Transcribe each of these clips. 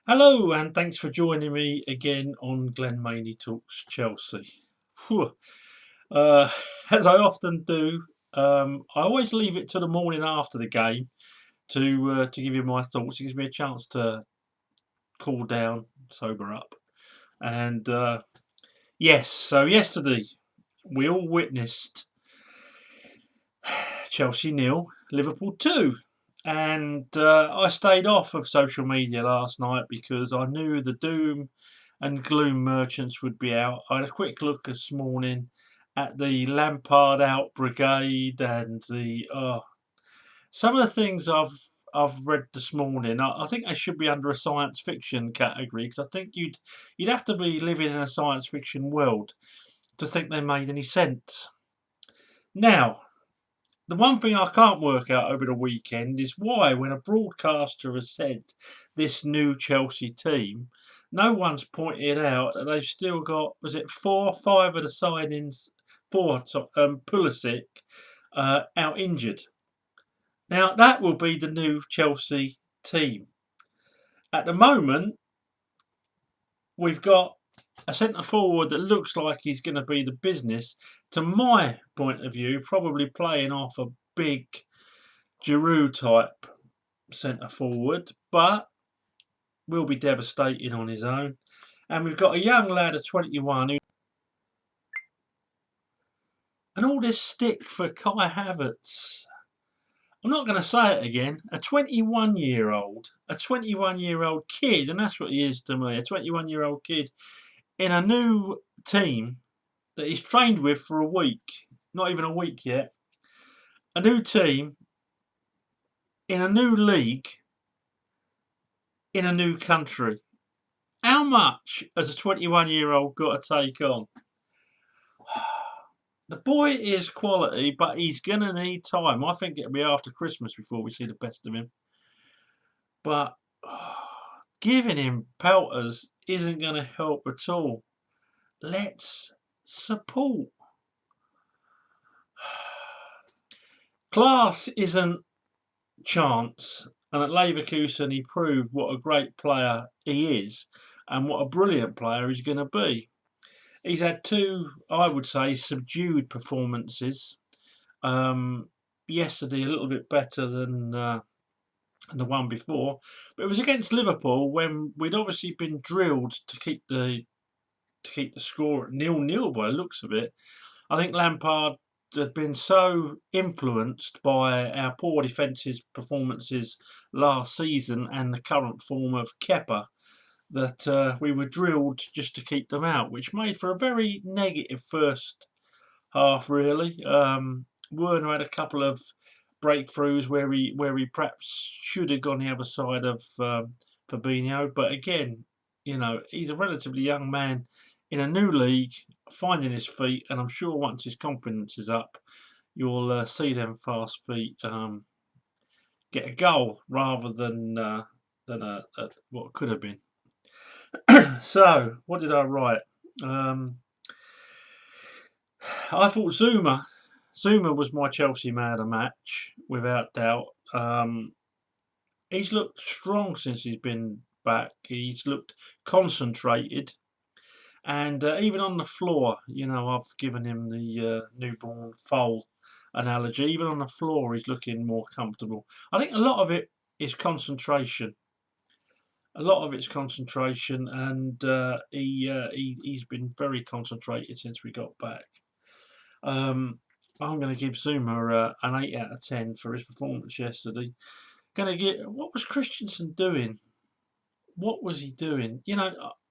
Hello, and thanks for joining me again on Glenn Maney Talks Chelsea. Phew. Uh, as I often do, I always leave it to the morning after the game to give you my thoughts. It gives me a chance to cool down, sober up, and yes. So yesterday we all witnessed Chelsea nil, Liverpool 2. And I stayed off of social media last night because I knew the doom and gloom merchants would be out. I had a quick look this morning at the Lampard out brigade and the some of the things I've read this morning. I think they should be under a science fiction category because I think you'd have to be living in a science fiction world to think they made any sense. Now, the one thing I can't work out over the weekend is why, when a broadcaster has said this new Chelsea team, no one's pointed out that they've still got, was it 4 or 5 of the signings, Pulisic, out injured. Now, that will be the new Chelsea team. At the moment, we've got a centre forward that looks like he's going to be the business. To my point of view, probably playing off a big Giroud type centre forward, but will be devastating on his own. And we've got a young lad of 21 who, and all this stick for Kai Havertz. I'm not going to say it again. A 21-year-old kid, and that's what he is to me. A 21-year-old kid in a new team that he's trained with for a week, not even a week yet. A new team in a new league in a new country. How much has a 21-year-old got to take on? The boy is quality, but he's going to need time. I think it'll be after Christmas before we see the best of him. But giving him pelters isn't going to help at all. Let's support. Class isn't chance. And at Leverkusen, he proved what a great player he is and what a brilliant player he's going to be. He's had 2, I would say, subdued performances. Yesterday, a little bit better than the one before, but it was against Liverpool when we'd obviously been drilled to keep the score at 0-0 by the looks of it. I think Lampard had been so influenced by our poor defensive performances last season and the current form of Kepa that we were drilled just to keep them out, which made for a very negative first half, really. Werner had a couple of breakthroughs where he perhaps should have gone the other side of Fabinho, but again, he's a relatively young man in a new league, finding his feet, and I'm sure once his confidence is up, you'll see them fast feet get a goal rather than what could have been. So, what did I write? I thought Zuma was my Chelsea man of the match, without doubt. He's looked strong since he's been back. He's looked concentrated. And even on the floor, I've given him the newborn foal analogy. Even on the floor, he's looking more comfortable. I think a lot of it is concentration. And he's been very concentrated since we got back. I'm going to give Zuma an 8 out of 10 for his performance yesterday. What was Christensen doing? What was he doing?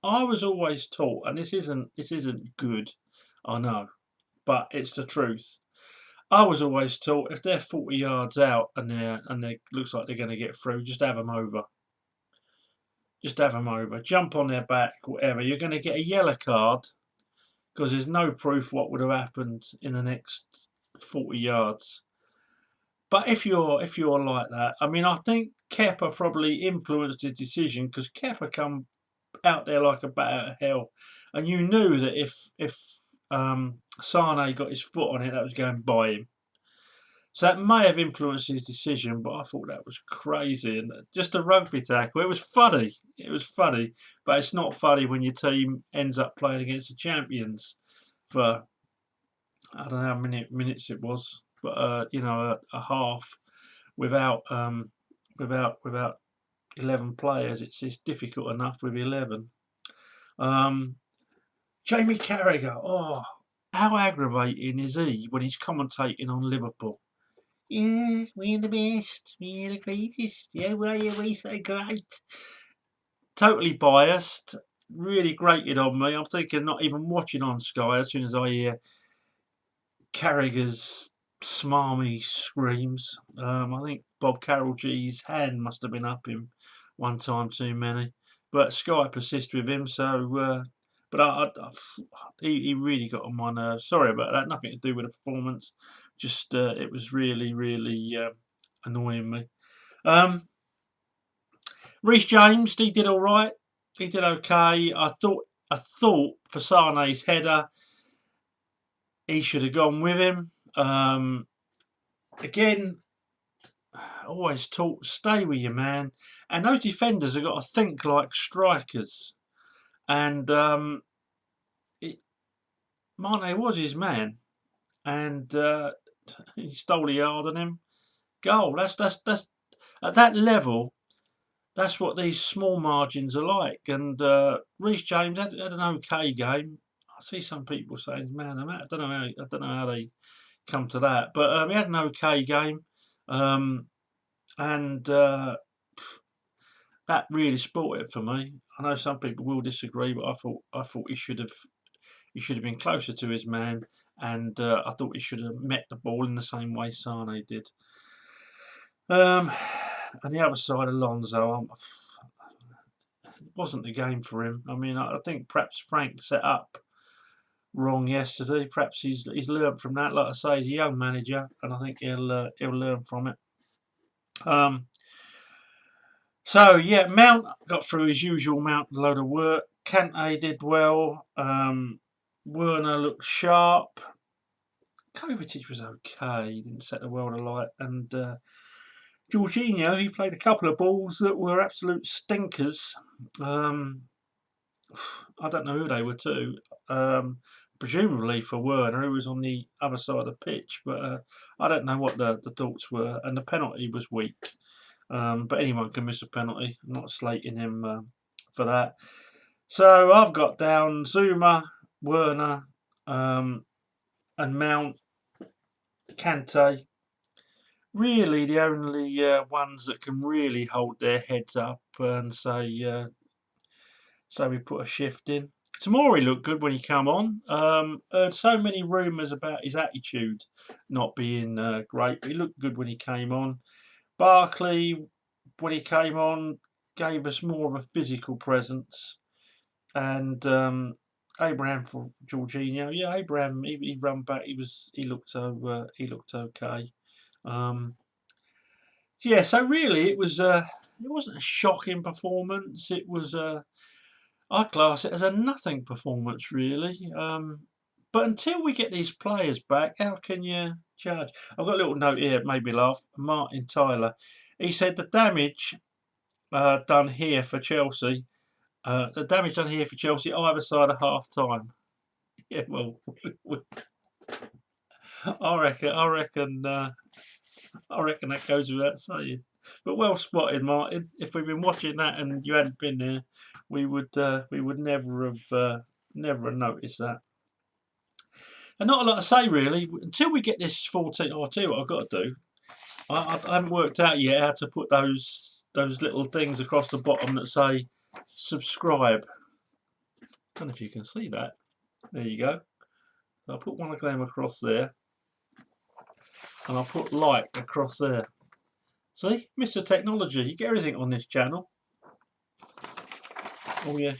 I was always taught, and this isn't good, I know, but it's the truth. I was always taught if they're 40 yards out and they looks like they're going to get through, just have them over. Just have them over. Jump on their back, whatever. You're going to get a yellow card because there's no proof what would have happened in the next 40 yards. But if you're like that, I mean, I think Kepa probably influenced his decision because Kepa come out there like a bat out of hell, and you knew that if Sane got his foot on it, that was going by him. So that may have influenced his decision, but I thought that was crazy. And just a rugby tackle. It was funny. It was funny, but it's not funny when your team ends up playing against the champions for, I don't know how many minutes it was, but you know, a half without without 11 players. It's difficult enough with 11. Um, Jamie Carragher. Oh, how aggravating is he when he's commentating on Liverpool? Yeah, we're the best. We're the greatest. Yeah, we're so great. Totally biased. Really grated on me. I'm thinking not even watching on Sky as soon as I hear Carragher's smarmy screams. I think Bob Carroll G's hand must have been up him one time too many. But Sky persist with him, so. He really got on my nerves. Sorry about that. Nothing to do with the performance. Just it was really annoying me. Reece James, he did all right. He did okay. I thought for Sane's header, he should have gone with him. Again, always taught stay with your man, and those defenders have got to think like strikers. And Mane was his man, and he stole a yard on him. Goal. That's at that level. That's what these small margins are like. And Reece James had an okay game. I see some people saying, "Man, I don't know how they come to that," but he had an okay game, and that really spoiled it for me. I know some people will disagree, but I thought he should have been closer to his man, and I thought he should have met the ball in the same way Sane did. And the other side, Alonso, it wasn't the game for him. I mean, I think perhaps Frank set up wrong yesterday. Perhaps he's learned from that. Like I say, he's a young manager, and I think he'll learn from it. So yeah, Mount got through his usual Mount load of work. Kante did well. Werner looked sharp. Kovacic was okay. He didn't set the world alight. And Jorginho, he played a couple of balls that were absolute stinkers. I don't know who they were to. Presumably for Werner, who was on the other side of the pitch, but I don't know what the thoughts were. And the penalty was weak. But anyone can miss a penalty. I'm not slating him for that. So I've got down Zuma, Werner, and Mount, Kante. Really, the only ones that can really hold their heads up and say, so we put a shift in. Tomori looked good when he came on. Heard so many rumours about his attitude not being great, but he looked good when he came on. Barkley, when he came on, gave us more of a physical presence. And Abraham for Jorginho. Yeah, Abraham, he run back. He looked okay. Yeah, so really it wasn't a shocking performance. It was I class it as a nothing performance, really. But until we get these players back, how can you judge? I've got a little note here, it made me laugh. Martin Tyler, he said the damage done here for Chelsea, either side of half time. Yeah, well, I reckon that goes without saying. But well spotted, Martin. If we'd been watching that and you hadn't been there, we would never have noticed that. And not a lot to say really until we get this 14. Oh, I'll tell you what I've got to do. I haven't worked out yet how to put those little things across the bottom that say subscribe. I don't know if you can see that. There you go. I'll put one of them across there, and I'll put like across there. See, Mr. Technology, you get everything on this channel. Oh yeah.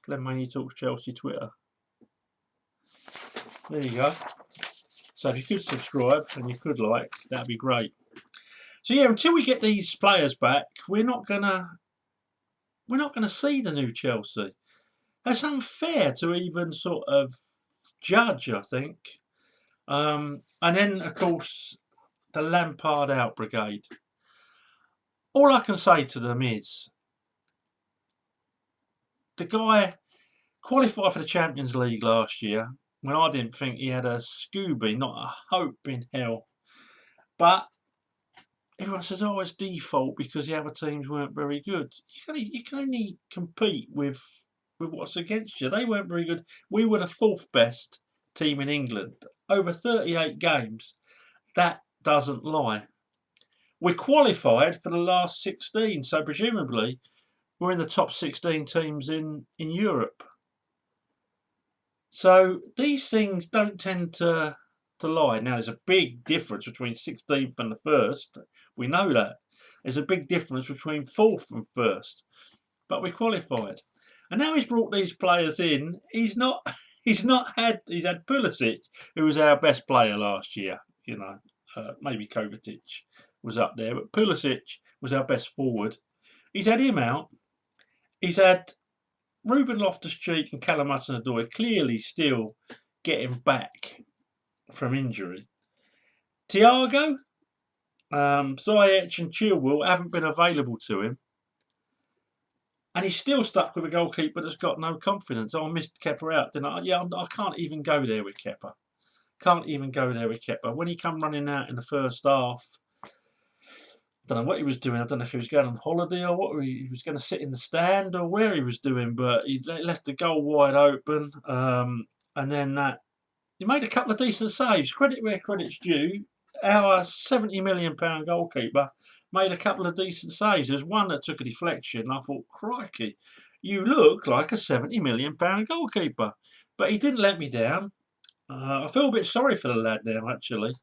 Glenn Maney Talks Chelsea Twitter. There you go. So if you could subscribe and you could like, that'd be great. So yeah, until we get these players back, we're not gonna see the new Chelsea. That's unfair to even sort of judge, I think. And then, of course, the Lampard out brigade. All I can say to them is, the guy qualified for the Champions League last year when I didn't think he had a Scooby, not a hope in hell. But everyone says, oh, it's default because the other teams weren't very good. You can only compete with what's against you. They weren't very good. We were the fourth best team in England. Over 38 games. That doesn't lie. We qualified for the last 16, so presumably we're in the top 16 teams in Europe. So these things don't tend to lie. Now, there's a big difference between 16th and the 1st. We know that. There's a big difference between 4th and 1st. But we qualified. And now he's brought these players in. He's had Pulisic, who was our best player last year. You know, maybe Kovacic was up there, but Pulisic was our best forward. He's had him out. He's had Ruben Loftus-Cheek and Callum Hudson-Odoi clearly still getting back from injury. Thiago, Ziyech and Chilwell haven't been available to him. And he's still stuck with a goalkeeper that's got no confidence. Oh, I missed Kepa out, didn't I? Yeah, I can't even go there with Kepa. When he come running out in the first half, I don't know what he was doing. I don't know if he was going on holiday or what. He was going to sit in the stand or where he was doing, but he left the goal wide open. And then he made a couple of decent saves. Credit where credit's due. Our £70 million goalkeeper made a couple of decent saves. There's one that took a deflection. I thought, crikey, you look like a £70 million goalkeeper. But he didn't let me down. I feel a bit sorry for the lad now, actually,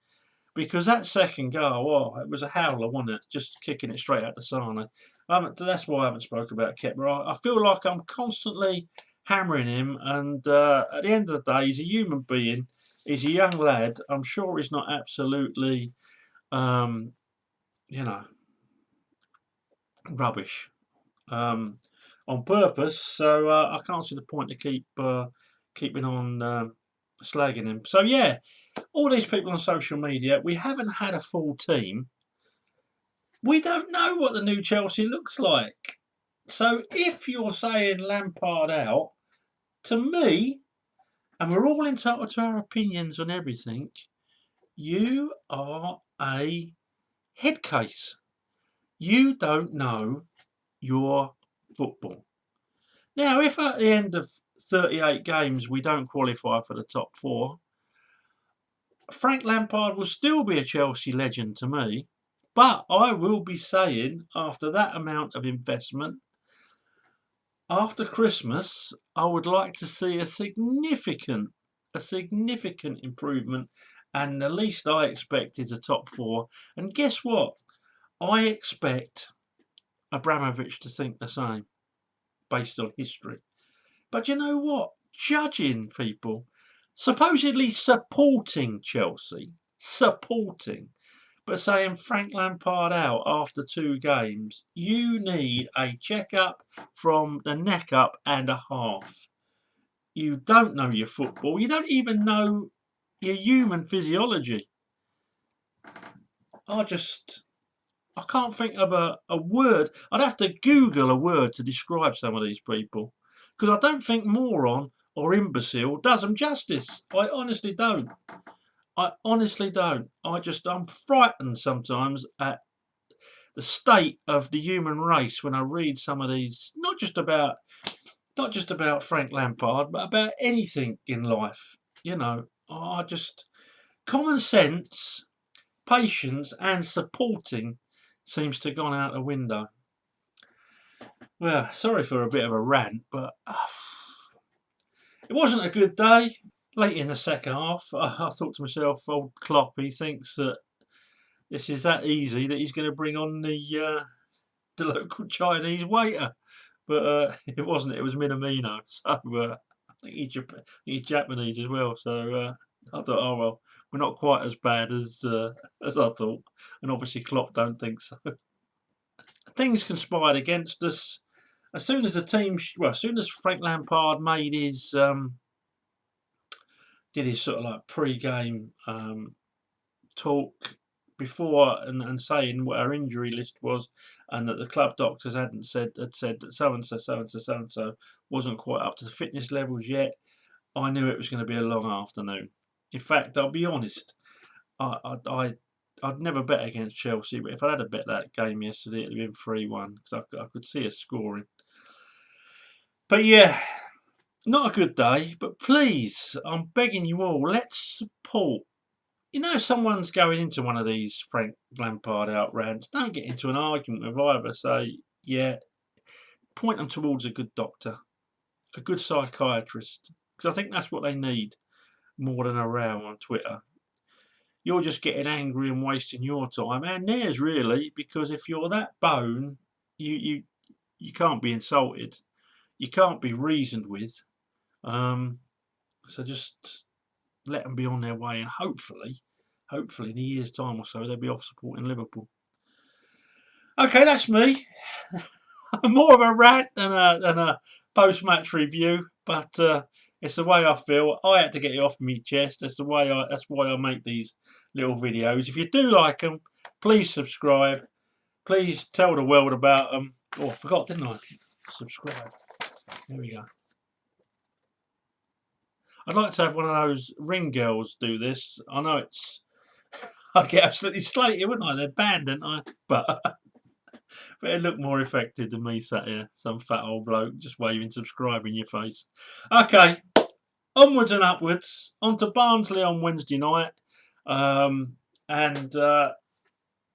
because that second goal, it was a howler, wasn't it? Just kicking it straight out the Sane. That's why I haven't spoken about Kepa. I feel like I'm constantly hammering him, and at the end of the day, he's a human being. He's a young lad. I'm sure he's not absolutely, rubbish on purpose. So I can't see the point to keeping on slagging him. So yeah, all these people on social media, we haven't had a full team. We don't know what the new Chelsea looks like. So if you're saying Lampard out, to me, and we're all entitled to our opinions on everything, you are a head case. You don't know your football. Now, if at the end of 38 games we don't qualify for the top 4, Frank Lampard will still be a Chelsea legend to me. But I will be saying, after that amount of investment, after Christmas, I would like to see a significant improvement, and the least I expect is a top 4. And guess what? I expect Abramovich to think the same, based on history. But you know what? Judging people, supposedly supporting Chelsea, but saying Frank Lampard out after 2 games, you need a check-up from the neck up and a half. You don't know your football. You don't even know your human physiology. I can't think of a word. I'd have to Google a word to describe some of these people, because I don't think moron or imbecile does them justice. I honestly don't. I'm frightened sometimes at the state of the human race when I read some of these, not just about Frank Lampard, but about anything in life. Common sense, patience and supporting seems to have gone out the window. Well, sorry for a bit of a rant, but it wasn't a good day. Late in the second half, I thought to myself, old Klopp, he thinks that this is that easy that he's going to bring on the local Chinese waiter. But it wasn't. It was Minamino. So I think he's Japanese as well. So I thought, oh well, we're not quite as bad as I thought. And obviously Klopp don't think so. Things conspired against us. As soon as Frank Lampard made his did his sort of like pre-game talk before and saying what our injury list was, and that the club doctors had said that so and so, so and so, so and so wasn't quite up to the fitness levels yet. I knew it was going to be a long afternoon. In fact, I'll be honest, I'd never bet against Chelsea, but if I had a bet that game yesterday, it'd have been 3-1 because I could see us scoring. But yeah, not a good day. But please, I'm begging you all, let's support. You know, if someone's going into one of these Frank Lampard out rants, don't get into an argument with either. Say, yeah, point them towards a good doctor, a good psychiatrist, because I think that's what they need more than a row on Twitter. You're just getting angry and wasting your time and theirs, really, because if you're that bone, you can't be insulted, you can't be reasoned with. So just let them be on their way, and hopefully in a year's time or so, they'll be off supporting Liverpool. Okay, that's me. More of a rant than a post-match review, but it's the way I feel. I had to get it off my chest. That's why I make these little videos. If you do like them, please subscribe. Please tell the world about them. Oh, I forgot, didn't I? Subscribe. There we go. I'd like to have one of those ring girls do this. I know it's... I'd get absolutely slated, wouldn't I? They're banned, aren't I? But it looked more effective than me sat here, some fat old bloke just waving subscribe in your face. Okay, onwards and upwards. On to Barnsley on Wednesday night. And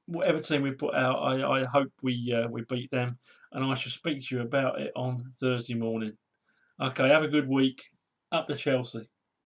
whatever team we put out, I hope we beat them. And I shall speak to you about it on Thursday morning. Okay, have a good week. Up to Chelsea.